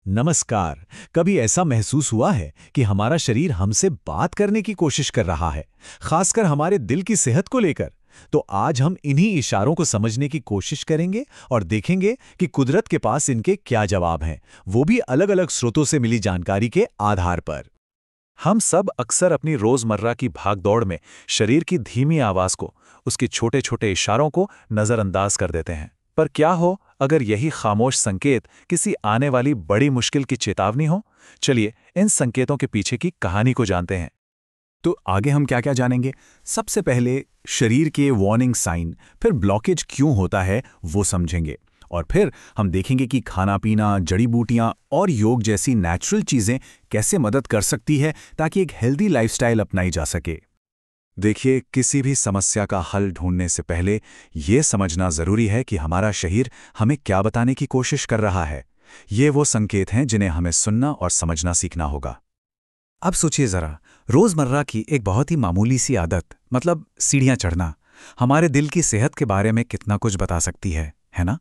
नमस्कार। कभी ऐसा महसूस हुआ है कि हमारा शरीर हमसे बात करने की कोशिश कर रहा है, खासकर हमारे दिल की सेहत को लेकर? तो आज हम इन्हीं इशारों को समझने की कोशिश करेंगे और देखेंगे कि कुदरत के पास इनके क्या जवाब हैं, वो भी अलग-अलग स्रोतों से मिली जानकारी के आधार पर। हम सब अक्सर अपनी रोजमर्रा की भागदौड़ में शरीर की धीमी आवाज को, उसके छोटे छोटे इशारों को नजरअंदाज कर देते हैं। पर क्या हो अगर यही खामोश संकेत किसी आने वाली बड़ी मुश्किल की चेतावनी हो? चलिए इन संकेतों के पीछे की कहानी को जानते हैं। तो आगे हम क्या क्या जानेंगे? सबसे पहले शरीर के वार्निंग साइन, फिर ब्लॉकेज क्यों होता है वो समझेंगे, और फिर हम देखेंगे कि खाना पीना, जड़ी बूटियां और योग जैसी नेचुरल चीजें कैसे मदद कर सकती है ताकि एक हेल्दी लाइफस्टाइल अपनाई जा सके। देखिए, किसी भी समस्या का हल ढूंढने से पहले ये समझना जरूरी है कि हमारा शरीर हमें क्या बताने की कोशिश कर रहा है। ये वो संकेत हैं जिन्हें हमें सुनना और समझना सीखना होगा। अब सोचिए जरा, रोजमर्रा की एक बहुत ही मामूली सी आदत, मतलब सीढ़ियां चढ़ना, हमारे दिल की सेहत के बारे में कितना कुछ बता सकती है ना?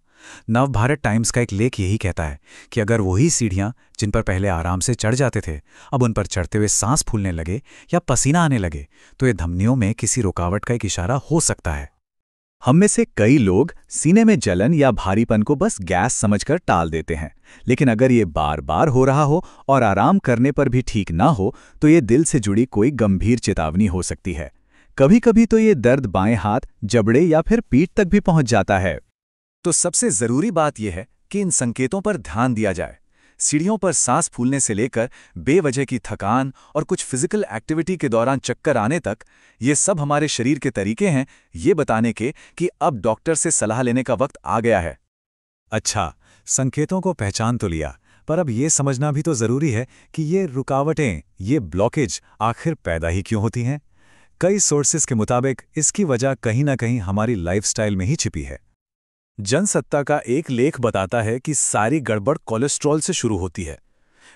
नवभारत टाइम्स का एक लेख यही कहता है कि अगर वही सीढ़ियां जिन पर पहले आराम से चढ़ जाते थे, अब उन पर चढ़ते हुए सांस फूलने लगे या पसीना आने लगे, तो ये धमनियों में किसी रुकावट का एक इशारा हो सकता है। हम में से कई लोग सीने में जलन या भारीपन को बस गैस समझकर टाल देते हैं, लेकिन अगर ये बार बार हो रहा हो और आराम करने पर भी ठीक ना हो, तो ये दिल से जुड़ी कोई गंभीर चेतावनी हो सकती है। कभी कभी तो ये दर्द बाएं हाथ, जबड़े या फिर पीठ तक भी पहुंच जाता है। तो सबसे जरूरी बात यह है कि इन संकेतों पर ध्यान दिया जाए। सीढ़ियों पर सांस फूलने से लेकर बेवजह की थकान और कुछ फिजिकल एक्टिविटी के दौरान चक्कर आने तक, ये सब हमारे शरीर के तरीके हैं ये बताने के कि अब डॉक्टर से सलाह लेने का वक्त आ गया है। अच्छा, संकेतों को पहचान तो लिया, पर अब ये समझना भी तो जरूरी है कि ये रुकावटें, ये ब्लॉकेज आखिर पैदा ही क्यों होती हैं। कई सोर्सेस के मुताबिक इसकी वजह कहीं ना कहीं हमारी लाइफस्टाइल में ही छिपी है। जनसत्ता का एक लेख बताता है कि सारी गड़बड़ कोलेस्ट्रॉल से शुरू होती है।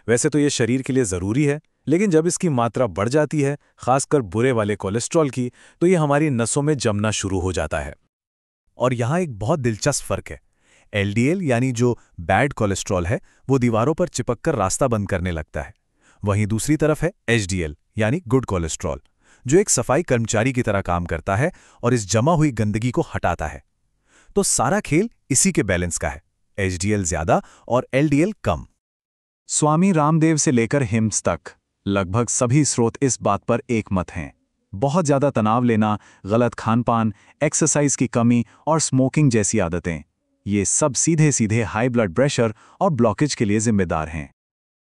वैसे तो ये शरीर के लिए ज़रूरी है, लेकिन जब इसकी मात्रा बढ़ जाती है, खासकर बुरे वाले कोलेस्ट्रॉल की, तो ये हमारी नसों में जमना शुरू हो जाता है। और यहाँ एक बहुत दिलचस्प फर्क है। एलडीएल यानी जो बैड कोलेस्ट्रॉल है, वो दीवारों पर चिपककर रास्ता बंद करने लगता है। वहीं दूसरी तरफ है एचडीएल यानी गुड कोलेस्ट्रॉल, जो एक सफाई कर्मचारी की तरह काम करता है और इस जमा हुई गंदगी को हटाता है। तो सारा खेल इसी के बैलेंस का है, एचडीएल ज्यादा और एलडीएल कम। स्वामी रामदेव से लेकर हिम्स तक लगभग सभी स्रोत इस बात पर एकमत हैं। बहुत ज़्यादा तनाव लेना, गलत खानपान, एक्सरसाइज की कमी और स्मोकिंग जैसी आदतें, ये सब सीधे सीधे हाई ब्लड प्रेशर और ब्लॉकेज के लिए जिम्मेदार हैं।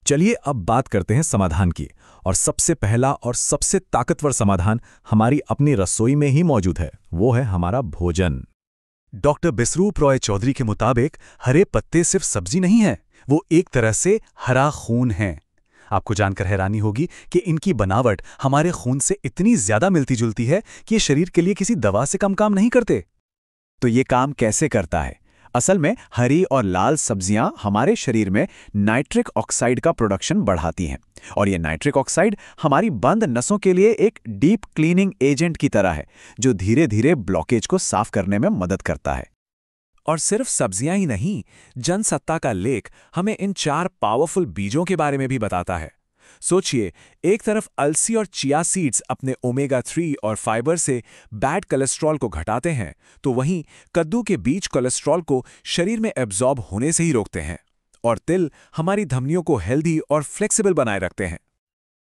चलिए अब बात करते हैं समाधान की, और सबसे पहला और सबसे ताकतवर समाधान हमारी अपनी रसोई में ही मौजूद है, वो है हमारा भोजन। डॉक्टर बिसरूप रॉय चौधरी के मुताबिक हरे पत्ते सिर्फ सब्जी नहीं है, वो एक तरह से हरा खून हैं। आपको जानकर हैरानी होगी कि इनकी बनावट हमारे खून से इतनी ज्यादा मिलती जुलती है कि ये शरीर के लिए किसी दवा से कम काम नहीं करते। तो ये काम कैसे करता है? असल में हरी और लाल सब्जियां हमारे शरीर में नाइट्रिक ऑक्साइड का प्रोडक्शन बढ़ाती हैं, और ये नाइट्रिक ऑक्साइड हमारी बंद नसों के लिए एक डीप क्लीनिंग एजेंट की तरह है, जो धीरे धीरे ब्लॉकेज को साफ करने में मदद करता है। और सिर्फ सब्जियां ही नहीं, जनसत्ता का लेख हमें इन 4 पावरफुल बीजों के बारे में भी बताता है। सोचिए, एक तरफ अलसी और चिया सीड्स अपने ओमेगा 3 और फाइबर से बैड कोलेस्ट्रॉल को घटाते हैं, तो वहीं कद्दू के बीज कोलेस्ट्रॉल को शरीर में एब्जॉर्ब होने से ही रोकते हैं, और तिल हमारी धमनियों को हेल्दी और फ्लेक्सिबल बनाए रखते हैं।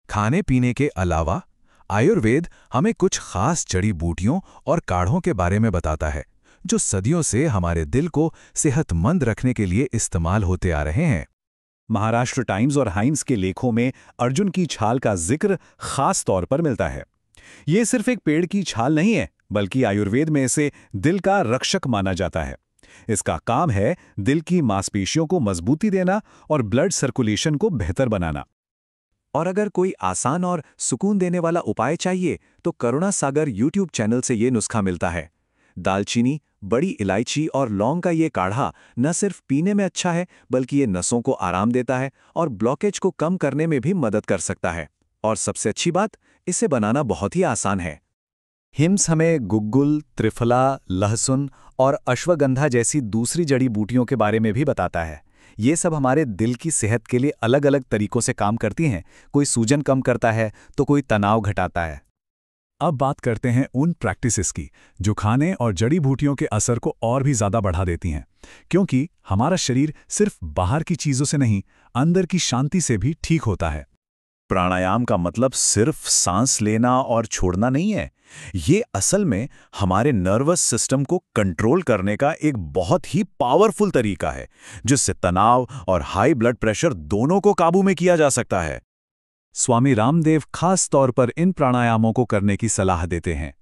खाने पीने के अलावा आयुर्वेद हमें कुछ खास जड़ी बूटियों और काढ़ों के बारे में बताता है, जो सदियों से हमारे दिल को सेहतमंद रखने के लिए इस्तेमाल होते आ रहे हैं। महाराष्ट्र टाइम्स और हाइम्स के लेखों में अर्जुन की छाल का जिक्र खास तौर पर मिलता है। ये सिर्फ एक पेड़ की छाल नहीं है, बल्कि आयुर्वेद में इसे दिल का रक्षक माना जाता है। इसका काम है दिल की मांसपेशियों को मजबूती देना और ब्लड सर्कुलेशन को बेहतर बनाना। और अगर कोई आसान और सुकून देने वाला उपाय चाहिए, तो करुणा सागर यूट्यूब चैनल से ये नुस्खा मिलता है। दालचीनी, बड़ी इलायची और लौंग का ये काढ़ा न सिर्फ पीने में अच्छा है, बल्कि ये नसों को आराम देता है और ब्लॉकेज को कम करने में भी मदद कर सकता है। और सबसे अच्छी बात, इसे बनाना बहुत ही आसान है। हिम्स हमें गुग्गुल, त्रिफला, लहसुन और अश्वगंधा जैसी दूसरी जड़ी बूटियों के बारे में भी बताता है। ये सब हमारे दिल की सेहत के लिए अलग-अलग तरीकों से काम करती हैं। कोई सूजन कम करता है तो कोई तनाव घटाता है। अब बात करते हैं उन प्रैक्टिसेस की जो खाने और जड़ी बूटियों के असर को और भी ज़्यादा बढ़ा देती हैं, क्योंकि हमारा शरीर सिर्फ बाहर की चीज़ों से नहीं, अंदर की शांति से भी ठीक होता है। प्राणायाम का मतलब सिर्फ सांस लेना और छोड़ना नहीं है। ये असल में हमारे नर्वस सिस्टम को कंट्रोल करने का एक बहुत ही पावरफुल तरीका है, जिससे तनाव और हाई ब्लड प्रेशर दोनों को काबू में किया जा सकता है। स्वामी रामदेव खास तौर पर इन प्राणायामों को करने की सलाह देते हैं।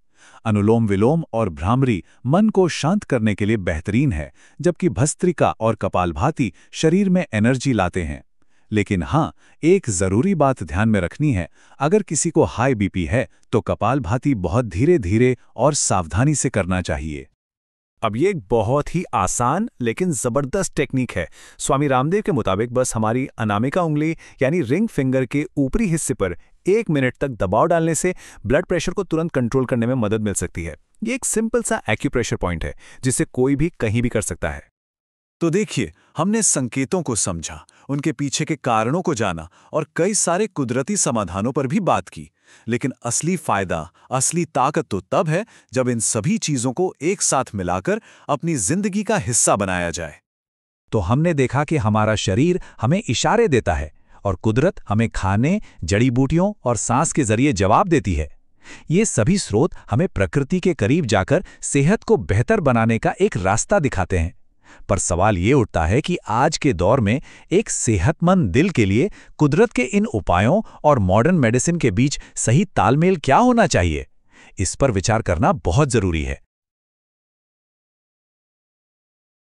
अनुलोम विलोम और भ्रामरी मन को शांत करने के लिए बेहतरीन है, जबकि भस्त्रिका और कपालभाति शरीर में एनर्जी लाते हैं। लेकिन हाँ, एक ज़रूरी बात ध्यान में रखनी है, अगर किसी को हाई बीपी है तो कपालभाति बहुत धीरे धीरे और सावधानी से करना चाहिए। अब ये एक बहुत ही आसान लेकिन ज़बरदस्त टेक्निक है। स्वामी रामदेव के मुताबिक बस हमारी अनामिका उंगली यानी रिंग फिंगर के ऊपरी हिस्से पर 1 मिनट तक दबाव डालने से ब्लड प्रेशर को तुरंत कंट्रोल करने में मदद मिल सकती है। ये एक सिंपल सा एक्यूप्रेशर पॉइंट है, जिसे कोई भी कहीं भी कर सकता है। तो देखिए, हमने संकेतों को समझा, उनके पीछे के कारणों को जाना और कई सारे कुदरती समाधानों पर भी बात की। लेकिन असली फायदा, असली ताकत तो तब है जब इन सभी चीजों को एक साथ मिलाकर अपनी जिंदगी का हिस्सा बनाया जाए। तो हमने देखा कि हमारा शरीर हमें इशारे देता है और कुदरत हमें खाने, जड़ी बूटियों और सांस के जरिए जवाब देती है। ये सभी स्रोत हमें प्रकृति के करीब जाकर सेहत को बेहतर बनाने का एक रास्ता दिखाते हैं। पर सवाल ये उठता है कि आज के दौर में एक सेहतमंद दिल के लिए कुदरत के इन उपायों और मॉडर्न मेडिसिन के बीच सही तालमेल क्या होना चाहिए? इस पर विचार करना बहुत जरूरी है।